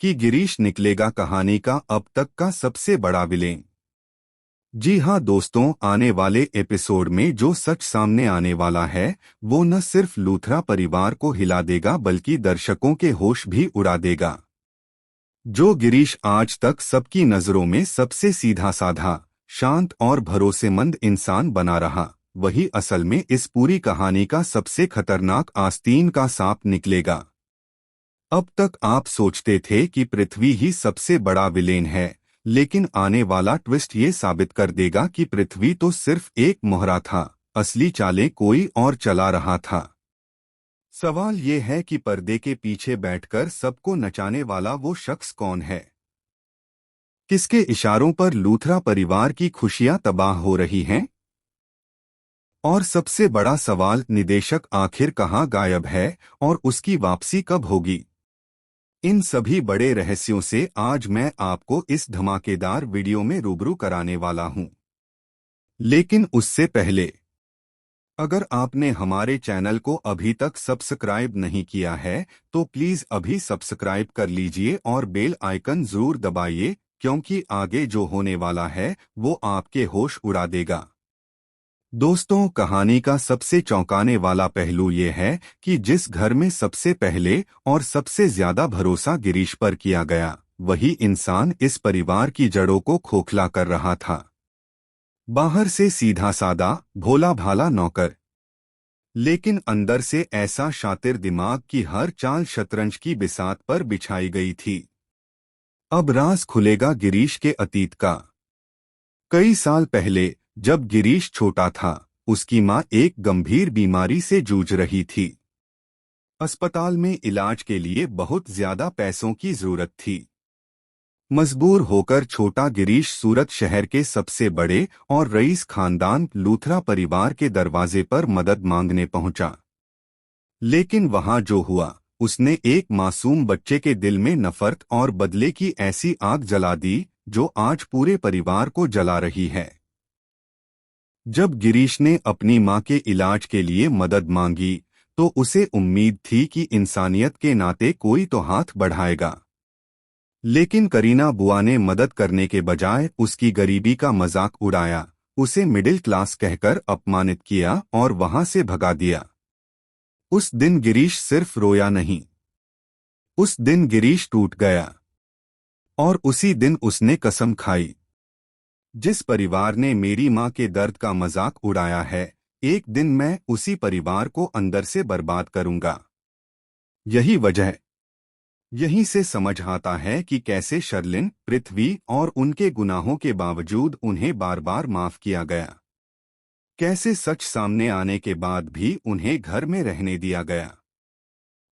कि गिरीश निकलेगा कहानी का अब तक का सबसे बड़ा विलेन। जी हाँ दोस्तों, आने वाले एपिसोड में जो सच सामने आने वाला है वो न सिर्फ लूथरा परिवार को हिला देगा बल्कि दर्शकों के होश भी उड़ा देगा। जो गिरीश आज तक सबकी नजरों में सबसे सीधा साधा, शांत और भरोसेमंद इंसान बना रहा, वही असल में इस पूरी कहानी का सबसे खतरनाक आस्तीन का सांप निकलेगा। अब तक आप सोचते थे कि पृथ्वी ही सबसे बड़ा विलेन है, लेकिन आने वाला ट्विस्ट ये साबित कर देगा कि पृथ्वी तो सिर्फ एक मोहरा था, असली चालें कोई और चला रहा था। सवाल ये है कि पर्दे के पीछे बैठकर सबको नचाने वाला वो शख्स कौन है? किसके इशारों पर लूथरा परिवार की खुशियां तबाह हो रही हैं? और सबसे बड़ा सवाल, निदेशक आखिर कहाँ गायब है और उसकी वापसी कब होगी? इन सभी बड़े रहस्यों से आज मैं आपको इस धमाकेदार वीडियो में रूबरू कराने वाला हूं। लेकिन उससे पहले, अगर आपने हमारे चैनल को अभी तक सब्सक्राइब नहीं किया है तो प्लीज अभी सब्सक्राइब कर लीजिए और बेल आइकन जरूर दबाइए, क्योंकि आगे जो होने वाला है वो आपके होश उड़ा देगा। दोस्तों, कहानी का सबसे चौंकाने वाला पहलू ये है कि जिस घर में सबसे पहले और सबसे ज्यादा भरोसा गिरीश पर किया गया, वही इंसान इस परिवार की जड़ों को खोखला कर रहा था। बाहर से सीधा सादा, भोला भाला नौकर, लेकिन अंदर से ऐसा शातिर दिमाग की हर चाल शतरंज की बिसात पर बिछाई गई थी। अब राज खुलेगा गिरीश के अतीत का। कई साल पहले, जब गिरीश छोटा था, उसकी मां एक गंभीर बीमारी से जूझ रही थी। अस्पताल में इलाज के लिए बहुत ज्यादा पैसों की जरूरत थी। मजबूर होकर छोटा गिरीश सूरत शहर के सबसे बड़े और रईस खानदान लूथरा परिवार के दरवाजे पर मदद मांगने पहुंचा। लेकिन वहां जो हुआ, उसने एक मासूम बच्चे के दिल में नफरत और बदले की ऐसी आग जला दी जो आज पूरे परिवार को जला रही है। जब गिरीश ने अपनी मां के इलाज के लिए मदद मांगी तो उसे उम्मीद थी कि इंसानियत के नाते कोई तो हाथ बढ़ाएगा। लेकिन करीना बुआ ने मदद करने के बजाय उसकी गरीबी का मजाक उड़ाया, उसे मिडिल क्लास कहकर अपमानित किया और वहां से भगा दिया। उस दिन गिरीश सिर्फ रोया नहीं, उस दिन गिरीश टूट गया। और उसी दिन उसने कसम खाई, जिस परिवार ने मेरी मां के दर्द का मजाक उड़ाया है, एक दिन मैं उसी परिवार को अंदर से बर्बाद करूंगा। यही वजह, यहीं से समझ आता है कि कैसे शर्लिन, पृथ्वी और उनके गुनाहों के बावजूद उन्हें बार बार माफ किया गया। कैसे सच सामने आने के बाद भी उन्हें घर में रहने दिया गया,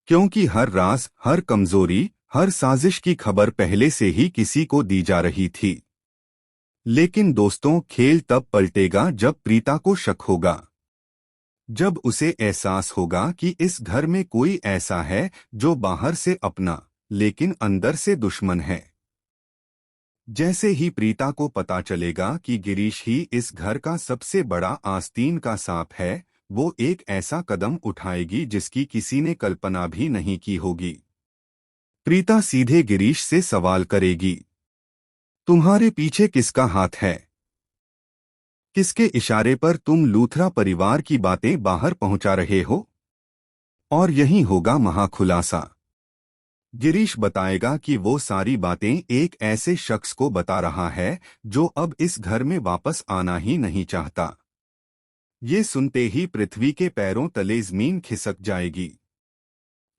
क्योंकि हर राज, हर कमजोरी, हर साजिश की खबर पहले से ही किसी को दी जा रही थी। लेकिन दोस्तों, खेल तब पलटेगा जब प्रीता को शक होगा, जब उसे एहसास होगा कि इस घर में कोई ऐसा है जो बाहर से अपना लेकिन अंदर से दुश्मन है। जैसे ही प्रीता को पता चलेगा कि गिरीश ही इस घर का सबसे बड़ा आस्तीन का सांप है, वो एक ऐसा कदम उठाएगी जिसकी किसी ने कल्पना भी नहीं की होगी। प्रीता सीधे गिरीश से सवाल करेगी, तुम्हारे पीछे किसका हाथ है? किसके इशारे पर तुम लूथरा परिवार की बातें बाहर पहुंचा रहे हो? और यही होगा महाखुलासा। गिरीश बताएगा कि वो सारी बातें एक ऐसे शख्स को बता रहा है जो अब इस घर में वापस आना ही नहीं चाहता। ये सुनते ही पृथ्वी के पैरों तले जमीन खिसक जाएगी।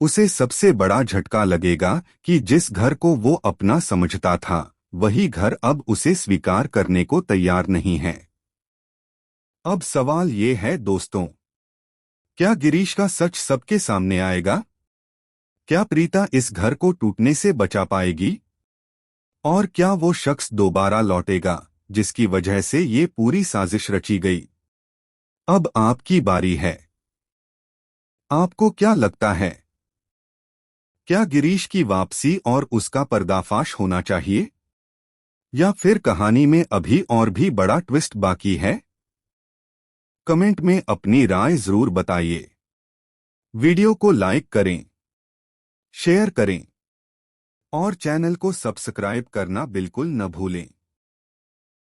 उसे सबसे बड़ा झटका लगेगा कि जिस घर को वो अपना समझता था, वही घर अब उसे स्वीकार करने को तैयार नहीं है। अब सवाल ये है दोस्तों, क्या गिरीश का सच सबके सामने आएगा? क्या प्रीता इस घर को टूटने से बचा पाएगी? और क्या वो शख्स दोबारा लौटेगा जिसकी वजह से ये पूरी साजिश रची गई? अब आपकी बारी है। आपको क्या लगता है, क्या गिरीश की वापसी और उसका पर्दाफाश होना चाहिए, या फिर कहानी में अभी और भी बड़ा ट्विस्ट बाकी है? कमेंट में अपनी राय जरूर बताइए। वीडियो को लाइक करें, शेयर करें और चैनल को सब्सक्राइब करना बिल्कुल न भूलें।